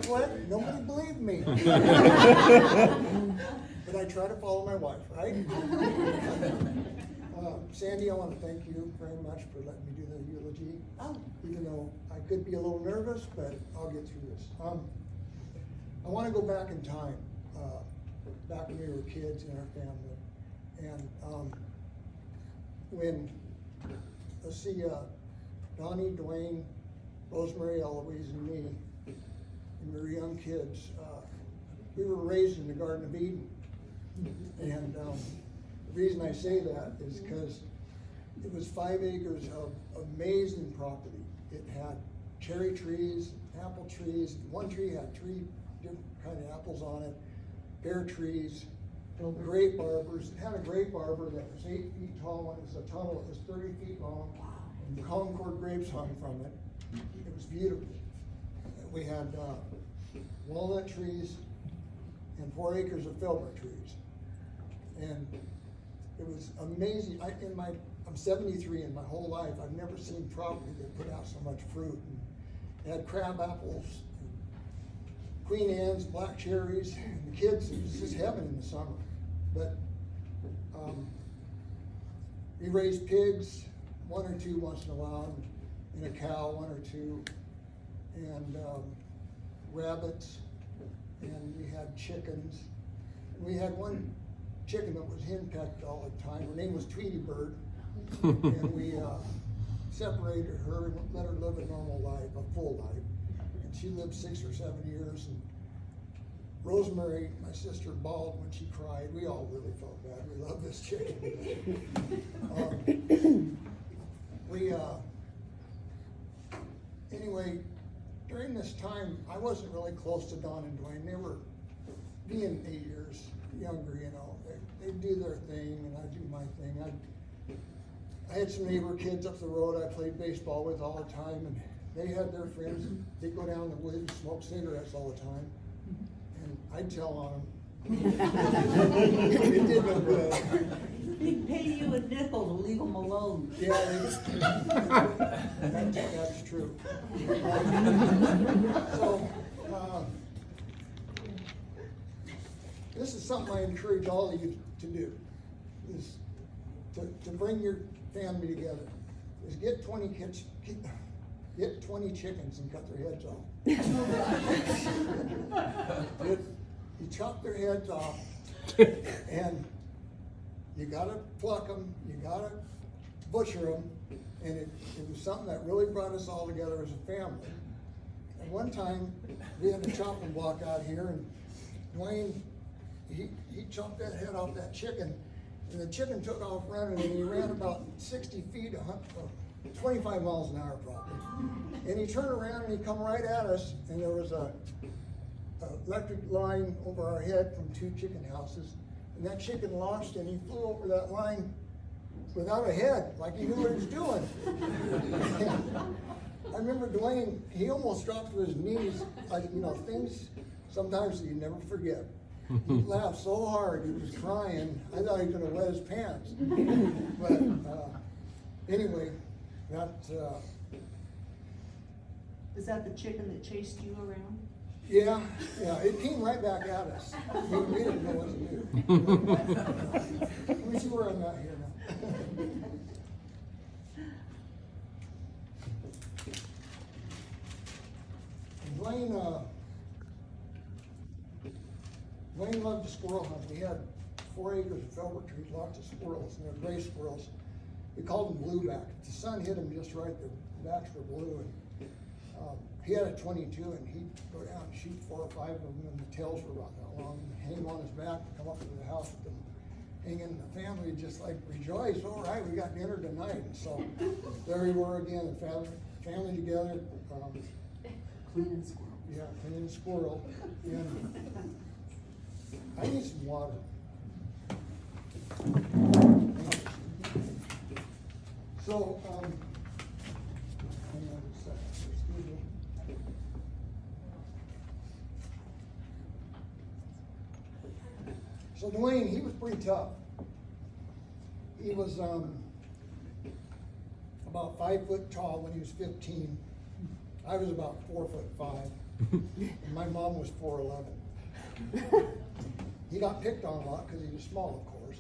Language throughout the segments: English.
quit, nobody believed me. But I try to follow my wife, right? Sandy, I want to thank you very much for letting me do the eulogy. Even though I could be a little nervous, but I'll get through this. I want to go back in time, back when we were kids in our family. And when, let's see, Donnie, Duane, Rosemary, Eloise, and me, when we were young kids, we were raised in the Garden of Eden. And the reason I say that is because it was 5 acres of amazing property. It had cherry trees, apple trees. One tree had 3 different kind of apples on it, pear trees, grape arbors. It had a grape arbor that was 8 feet tall, and it was a tunnel that was 30 feet long, and Concord grapes hung from it. It was beautiful. We had walnut trees and 4 acres of filbert trees. And it was amazing. I'm 73, and my whole life I've never seen property that put out so much fruit. And it had crab apples, and Queen Anne's, black cherries, and the kids, it was just heaven in the summer. But we raised pigs, 1 or 2 once in a while, and a cow, 1 or 2, and rabbits, and we had chickens. And we had one chicken that was henpecked all the time. Her name was Tweety Bird, and we separated her and let her live a normal life, a full life. And she lived 6 or 7 years. And Rosemary, my sister, bawled when she cried. We all really felt bad. We love this chicken. Anyway, during this time, I wasn't really close to Don and Duane. They were being 8 years younger, you know. They do their thing, and I do my thing. I had some neighbor kids up the road I played baseball with all the time, and they had their friends. They'd go down the woods and smoke cigarettes all the time, and I'd tell on them. It did no good. He'd pay you a nickel to leave them alone. Yeah, that's true. So, this is something I encourage all of you to do, is to bring your family together, is get 20 chickens and cut their heads off. You chop their heads off, and you gotta pluck them, you gotta butcher them, and it was something that really brought us all together as a family. And one time, we had a chopping block out here, and Duane, he chopped that head off that chicken, and the chicken took off running, and he ran about 60 feet, 25 miles an hour probably. And he turned around and he come right at us, and there was a electric line over our head from 2 chicken houses, and that chicken launched and he flew over that line without a head, like he knew what he was doing. I remember Duane, he almost dropped to his knees, like, you know, things sometimes you never forget. He laughed so hard, he was crying. I thought he was gonna wet his pants. But anyway, that. Is that the chicken that chased you around? Yeah, it came right back at us. We didn't know what to do. Let me see where I'm at here now. Duane loved to squirrel hunt. We had 4 acres of filbert trees, lots of squirrels, and they're gray squirrels. We called them blueback. If the sun hit them just right, their backs were blue. And he had a 22, and he'd go down and shoot 4 or 5 of them, and the tails were about that long, and hang them on his back and come up to the house with them hanging. The family would just like rejoice. All right, we got dinner tonight. And so there we were again, the family together. Cleaning squirrel. Yeah, cleaning squirrel. And I need some water. So, hang on a second, excuse me. So Duane, he was pretty tough. He was about 5 foot tall when he was 15. I was about 4'5". And my mom was 4'11". He got picked on a lot because he was small, of course.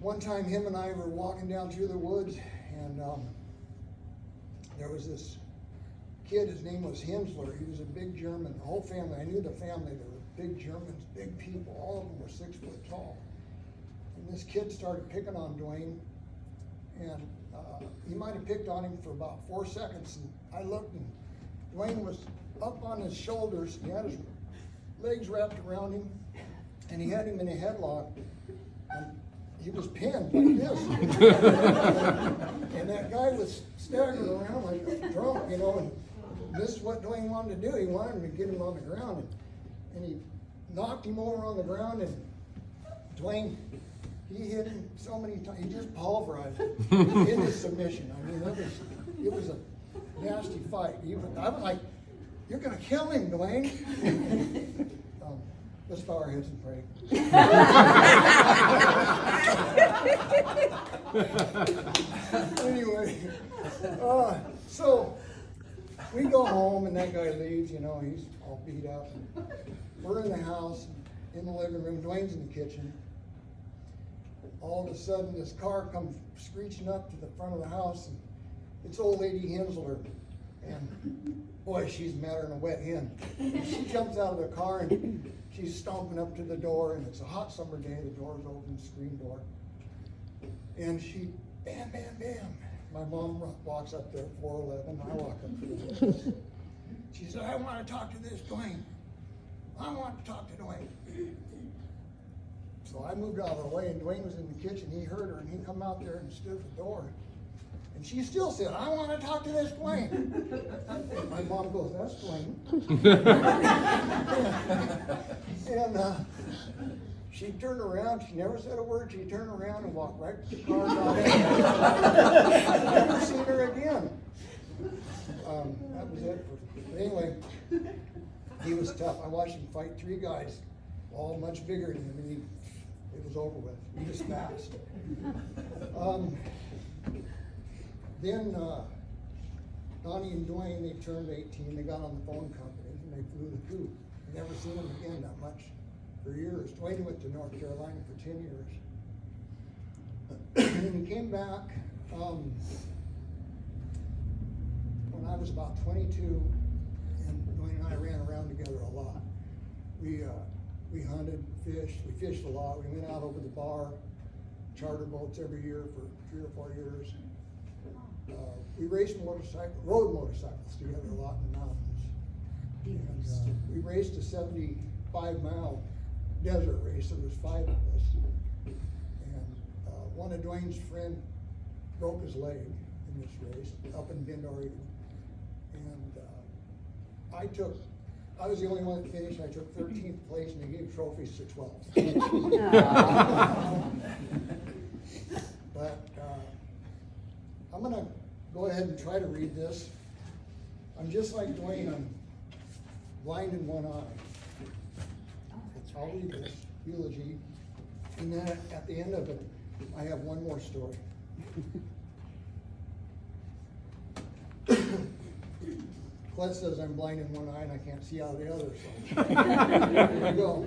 One time him and I were walking down through the woods, and there was this kid, his name was Hensler. He was a big German. The whole family, I knew the family, they were big Germans, big people. All of them were 6 foot tall. And this kid started picking on Duane, and he might have picked on him for about 4 seconds. And I looked, and Duane was up on his shoulders. He had his legs wrapped around him, and he had him in a headlock. And he was pinned like this. And that guy was staggering around like a drunk, you know, and this is what Duane wanted to do. He wanted him to get him on the ground, and he knocked him over on the ground, and Duane, he hit him so many times, he just pulverized him into submission. I mean, it was a nasty fight. I was like, "You're gonna kill him, Duane." Let's bow our heads and pray. Anyway, so we go home, and that guy leaves, you know, he's all beat up. We're in the house, in the living room, Duane's in the kitchen. All of a sudden, this car comes screeching up to the front of the house, and it's old lady Hensler. And boy, she's madder than a wet hen. She jumps out of the car, and she's stomping up to the door, and it's a hot summer day, the door's open, screen door. And she, bam, bam, bam. My mom walks up there, 4'11", I walk up to her. She said, "I want to talk to this Duane. I want to talk to Duane." So I moved out of the way, and Duane was in the kitchen. He heard her, and he come out there and stood at the door. And she still said, "I want to talk to this Duane." My mom goes, "That's Duane." And she turned around. She never said a word. She turned around and walked right to the car. I've never seen her again. That was it. But anyway, he was tough. I watched him fight 3 guys, all much bigger than him, and it was over with. He was fast. Then Donnie and Duane, they turned 18. They got on the phone company, and they flew the coop. Never seen them again that much for years. Duane went to North Carolina for 10 years. And he came back when I was about 22, and Duane and I ran around together a lot. We hunted, fished. We fished a lot. We went out over the bar, charter boats every year for 3 or 4 years. We rode motorcycles together a lot in the mountains. And we raced a 75-mile desert race. There was 5 of us. And one of Duane's friends broke his leg in this race up in Bend, Oregon. And I was the only one that finished. I took 13th place, and they gave trophies to 12. But I'm gonna go ahead and try to read this. I'm just like Duane, I'm blind in one eye. I'll read this eulogy, and then at the end of it, I have one more story. Clint says I'm blind in one eye and I can't see out of the other, so here we go.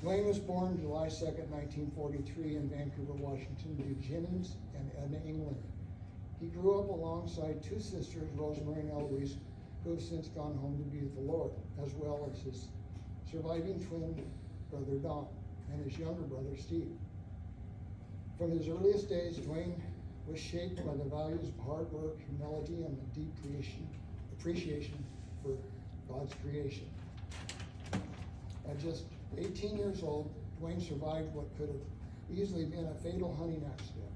Duane was born July 2nd, 1943 in Vancouver, Washington, to Jennings and Edna England. He grew up alongside 2 sisters, Rosemary and Eloise, who have since gone home to be with the Lord, as well as his surviving twin brother Don and his younger brother Steve. From his earliest days, Duane was shaped by the values of hard work, humility, and a deep appreciation for God's creation. At just 18 years old, Duane survived what could have easily been a fatal hunting accident.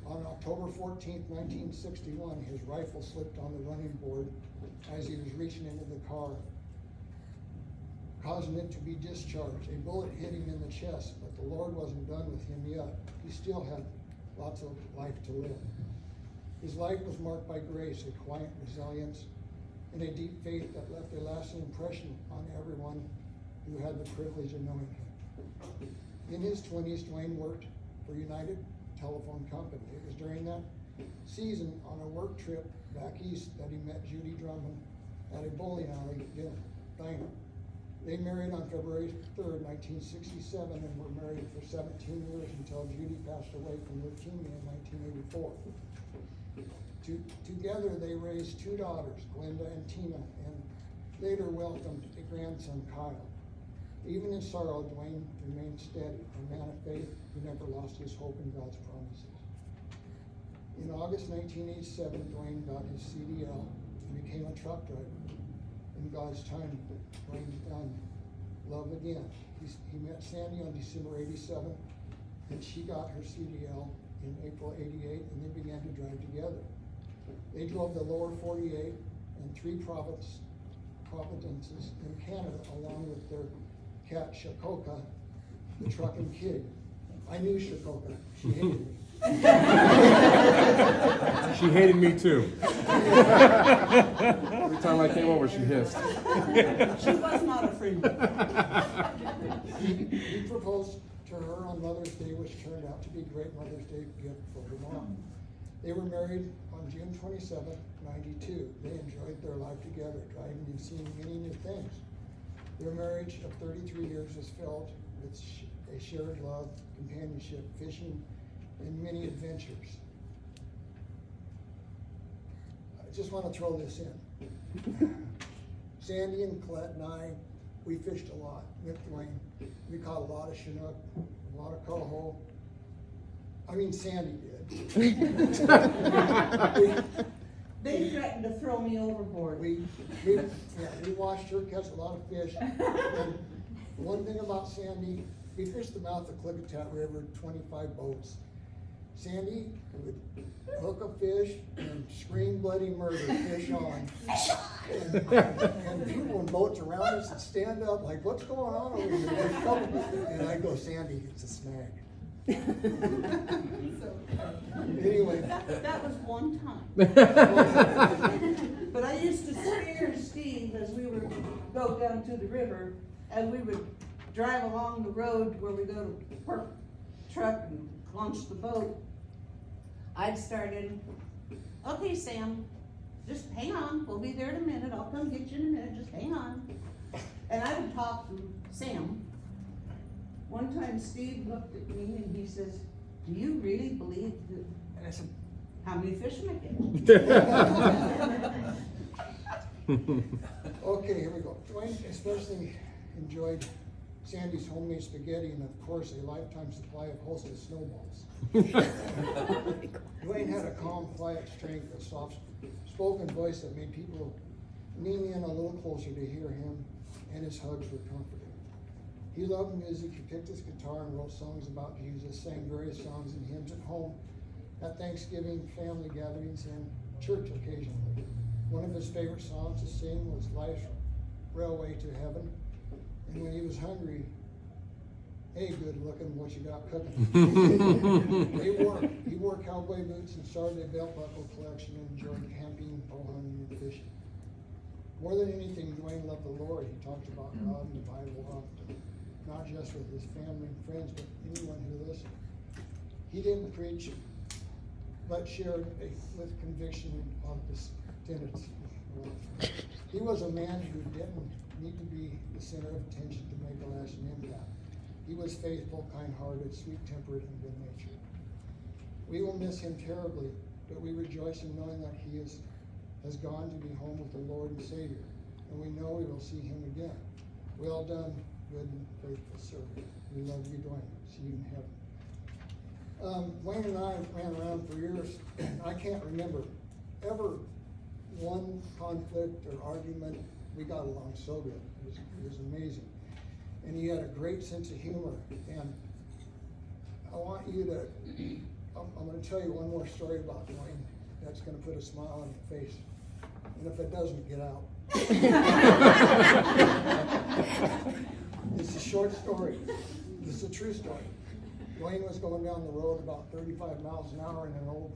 On October 14th, 1961, his rifle slipped on the running board as he was reaching into the car, causing it to be discharged. A bullet hit him in the chest, but the Lord wasn't done with him yet. He still had lots of life to live. His life was marked by grace, a quiet resilience, and a deep faith that left a lasting impression on everyone who had the privilege of knowing him. In his 20s, Duane worked for United Telephone Company. It was during that season on a work trip back east that he met Judy Drummond, at a bowling alley diner. They married on February 3rd, 1967, and were married for 17 years until Judy passed away from leukemia in 1984. Together, they raised two daughters, Glenda and Tina, and later welcomed a grandson, Kyle. Even in sorrow, Duane remained steady, a man of faith who never lost his hope in God's promises. In August 1987, Duane got his CDL and became a truck driver. In God's time, Duane found love again. He met Sandy on December 87, and she got her CDL in April 88, and they began to drive together. They drove the lower 48 and 3 provinces in Canada, along with their cat Shakoka, the trucking kid. I knew Shakoka. She hated me. She hated me too. Every time I came over, she hissed. She was not a friend. He proposed to her on Mother's Day, which turned out to be a great Mother's Day gift for her mom. They were married on June 27, 92. They enjoyed their life together, driving and seeing many new things. Their marriage of 33 years was filled with a shared love, companionship, fishing, and many adventures. I just want to throw this in. Sandy and Colette and I, we fished a lot with Duane. We caught a lot of Chinook, a lot of coho. I mean, Sandy did. They threatened to throw me overboard. We watched her catch a lot of fish. And one thing about Sandy, we fished the mouth of Klickitat River, 25 boats. Sandy would hook a fish and scream bloody murder, fish on. And people in boats around us would stand up like, what's going on over here? And I'd go, Sandy, it's a snag. Anyway. That was one time. But I used to scare Steve as we would go down to the river, and we would drive along the road where we go to park truck and launch the boat. I'd start in, okay, Sam, just hang on, we'll be there in a minute, I'll come get you in a minute, just hang on. And I would talk to Sam. One time Steve looked at me and he says, do you really believe that? And I said, how many fish am I getting? Okay, here we go. Duane especially enjoyed Sandy's homemade spaghetti and, of course, a lifetime supply of Hostess snowballs. Duane had a calm, quiet strength, a soft-spoken voice that made people lean in a little closer to hear him, and his hugs were comforting. He loved music. He picked his guitar and wrote songs about Jesus, sang various songs and hymns at home, at Thanksgiving, family gatherings, and church occasionally. One of his favorite songs to sing was Life's Railway to Heaven. And when he was hungry, hey, good looking, what you got cooking? He wore cowboy boots and started a belt buckle collection and enjoyed camping, bow hunting, and fishing. More than anything, Duane loved the Lord. He talked about God and the Bible often, not just with his family and friends, but anyone who listened. He didn't preach, but shared with conviction of this tendency. He was a man who didn't need to be the center of attention to make a lasting impact. He was faithful, kind-hearted, sweet-tempered, and good-natured. We will miss him terribly, but we rejoice in knowing that he has gone to be home with the Lord and Savior, and we know we will see him again. Well done, good and faithful servant. We love you, Duane. See you in heaven. Duane and I ran around for years. I can't remember ever one conflict or argument. We got along so good. It was amazing. And he had a great sense of humor. And I want you to, I'm going to tell you one more story about Duane that's going to put a smile on your face. And if it doesn't, get out. It's a short story. It's a true story. Duane was going down the road about 35 miles an hour in an old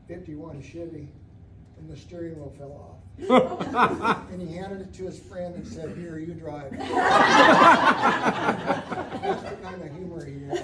51 Chevy, and the steering wheel fell off. And he handed it to his friend and said, here, you drive. That's the kind of humor he has.